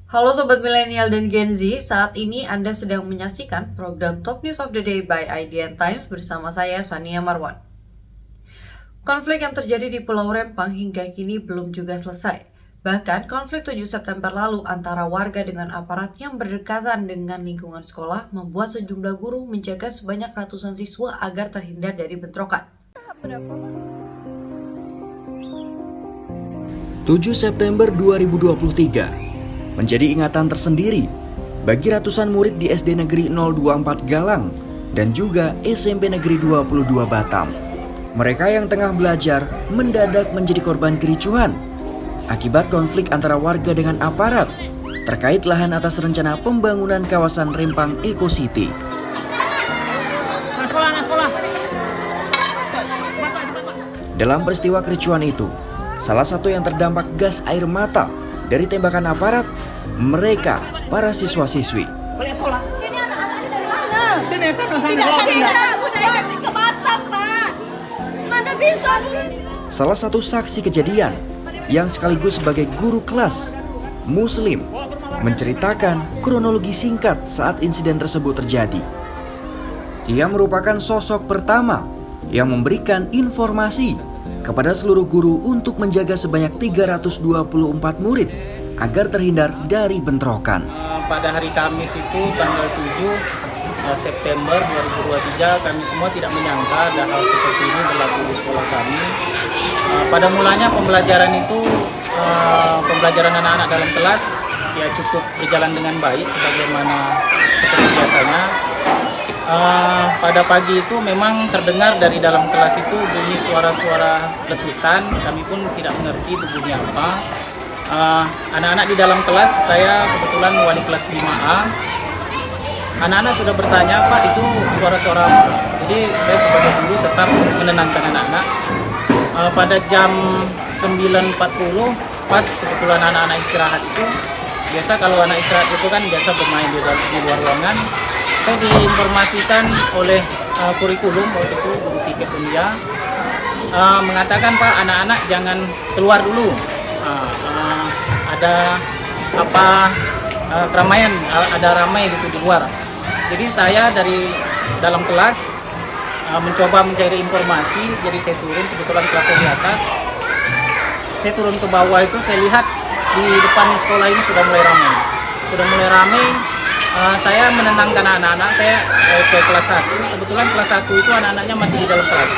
Halo Sobat Milenial dan Gen Z, saat ini Anda sedang menyaksikan program Top News of the Day by IDN Times bersama saya, Sania Marwan. Konflik yang terjadi di Pulau Rempang hingga kini belum juga selesai. Bahkan konflik 7 September lalu antara warga dengan aparat yang berdekatan dengan lingkungan sekolah membuat sejumlah guru menjaga sebanyak ratusan siswa agar terhindar dari bentrokan. 7 September 2023 menjadi ingatan tersendiri bagi ratusan murid di SD Negeri 024 Galang dan juga SMP Negeri 22 Batam. Mereka yang tengah belajar mendadak menjadi korban kericuhan akibat konflik antara warga dengan aparat terkait lahan atas rencana pembangunan kawasan Rempang Eco City. Dalam peristiwa kericuhan itu, salah satu yang terdampak gas air mata dari tembakan aparat, mereka para siswa-siswi. Balik sekolah. Ini anak-anaknya dari mana? Sini, Tidak, udah ikutin ke Batam, Pak. Mana bisa? Salah satu saksi kejadian yang sekaligus sebagai guru kelas Muslim menceritakan kronologi singkat saat insiden tersebut terjadi. Ia merupakan sosok pertama yang memberikan informasi kepada seluruh guru untuk menjaga sebanyak 324 murid agar terhindar dari bentrokan. Pada hari Kamis itu tanggal 7 September 2023 kami semua tidak menyangka ada hal seperti ini berlaku di sekolah kami. Pada mulanya pembelajaran itu pembelajaran anak-anak dalam kelas ya cukup berjalan dengan baik sebagaimana seperti biasanya. Pada pagi itu memang terdengar dari dalam kelas itu bunyi suara-suara letusan. Kami pun tidak mengerti itu bunyi apa. Anak-anak di dalam kelas, saya kebetulan wali kelas 5A. Anak-anak sudah bertanya, Pak itu suara-suara apa? Jadi saya sebagai guru tetap menenangkan anak-anak. Pada jam 9.40 pas kebetulan anak-anak istirahat itu, biasa kalau anak istirahat itu kan biasa bermain di luar ruangan. Saya diinformasikan oleh kurikulum waktu itu guru tiket Unia mengatakan, Pak, anak-anak jangan keluar dulu. Ada apa keramaian, ada ramai gitu di luar. Jadi saya dari dalam kelas mencoba mencari informasi. Jadi saya turun, kebetulan kelasnya di atas. Saya turun ke bawah itu, saya lihat di depan sekolah ini sudah mulai ramai. Saya menenangkan anak-anak, saya ke kelas 1. Kebetulan kelas 1 itu anak-anaknya masih di dalam kelas,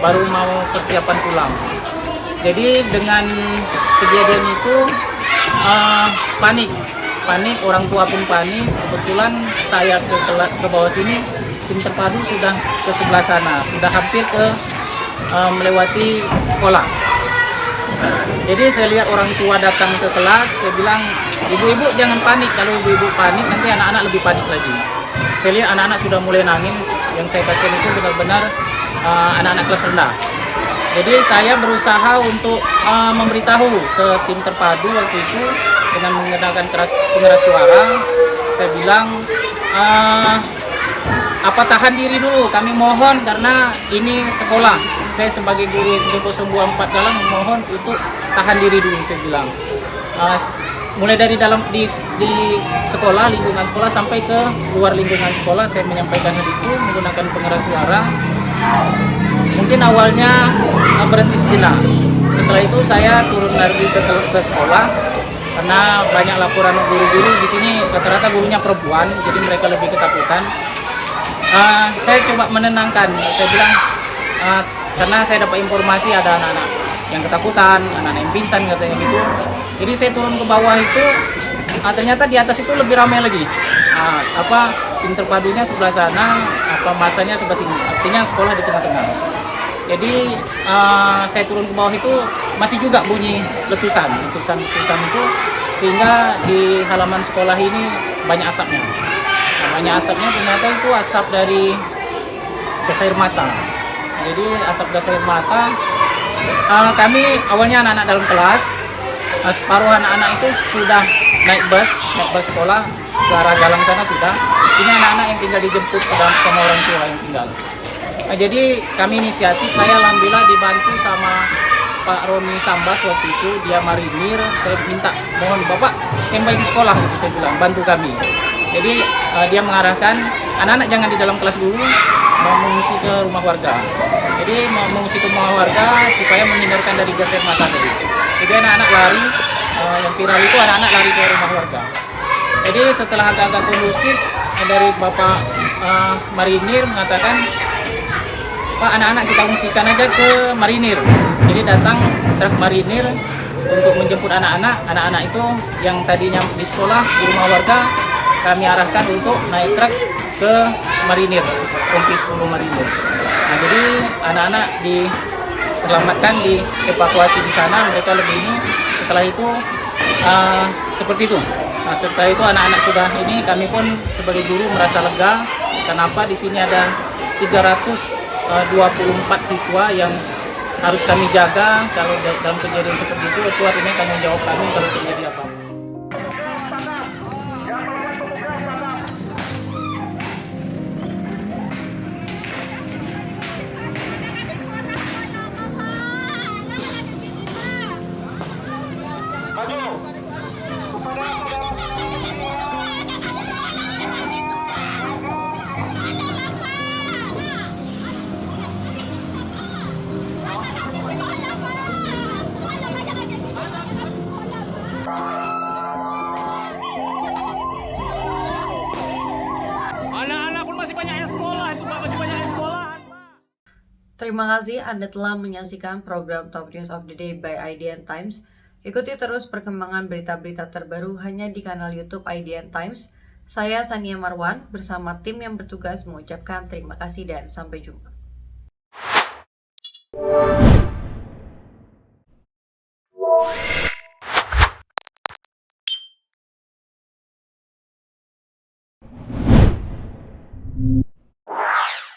baru mau persiapan pulang. Jadi dengan kejadian itu panik, orang tua pun panik. Kebetulan saya ke bawah sini, tim terpadu sudah ke sebelah sana, sudah hampir ke melewati sekolah. Jadi saya lihat orang tua datang ke kelas, saya bilang, ibu-ibu jangan panik, kalau ibu-ibu panik nanti anak-anak lebih panik lagi. Saya lihat anak-anak sudah mulai nangis, yang saya kasihan itu benar-benar anak-anak kelas rendah. Jadi saya berusaha untuk memberitahu ke tim terpadu waktu itu dengan menggunakan pengeras suara. Saya bilang, tahan diri dulu, kami mohon karena ini sekolah. Saya sebagai guru SMP 04 Galang mohon untuk tahan diri dulu, saya bilang. Mulai dari dalam di sekolah, lingkungan sekolah sampai ke luar lingkungan sekolah, saya menyampaikan hal itu menggunakan pengeras suara. Mungkin awalnya berhenti sejenak. Setelah itu saya turun lagi ke sekolah karena banyak laporan guru-guru di sini, rata-rata gurunya perempuan, jadi mereka lebih ketakutan. Saya coba menenangkan, saya bilang karena saya dapat informasi ada anak-anak yang ketakutan, anak-anak yang pingsan katanya gitu. Jadi saya turun ke bawah itu, ternyata di atas itu lebih ramai lagi. Tim terpadunya sebelah sana, masanya sebelah sini. Artinya sekolah di tengah-tengah. Jadi saya turun ke bawah itu masih juga bunyi letusan itu, sehingga di halaman sekolah ini banyak asapnya. Banyak asapnya, ternyata itu asap dari gas air mata. Jadi asap gas air mata. Kami awalnya anak-anak dalam kelas, separuh anak-anak itu sudah naik bus sekolah ke arah Galang sana sudah. Ini anak-anak yang tinggal dijemput sama orang tua yang tinggal. Jadi kami inisiatif, saya alhamdulillah dibantu sama Pak Roni Sambas waktu itu, dia marinir. Saya minta, mohon Bapak standby di sekolah, gitu saya bilang, bantu kami. Jadi dia mengarahkan anak-anak jangan di dalam kelas dulu, mau mengungsi ke rumah warga. Jadi mau mengungsi ke rumah warga supaya menghindarkan dari gas air mata tadi. Jadi anak-anak lari, yang viral itu anak-anak lari ke rumah warga. Jadi setelah agak-agak kondusif, dari Bapak Marinir mengatakan, Pak, anak-anak kita ungsikan aja ke Marinir. Jadi datang truk Marinir untuk menjemput anak-anak. Anak-anak itu yang tadinya di sekolah, di rumah warga, kami arahkan untuk naik truk ke Marinir, Kompi 10 Marinir. Nah, jadi anak-anak diselamatkan, dievakuasi di sana, mereka lebih ini. Setelah itu seperti itu. Nah, setelah itu anak-anak sudah ini, kami pun sebagai guru merasa lega. Kenapa di sini ada 324 siswa yang harus kami jaga. Kalau dalam kejadian seperti itu artinya tanggung jawab kami kalau terjadi apa-apa. Anak-anak pun masih banyak yang sekolah, itu Pak, masih banyak yang sekolah. Terima kasih Anda telah menyaksikan program Top News of the Day by IDN Times. Ikuti terus perkembangan berita-berita terbaru hanya di kanal YouTube IDN Times. Saya Sania Marwan bersama tim yang bertugas mengucapkan terima kasih dan sampai jumpa.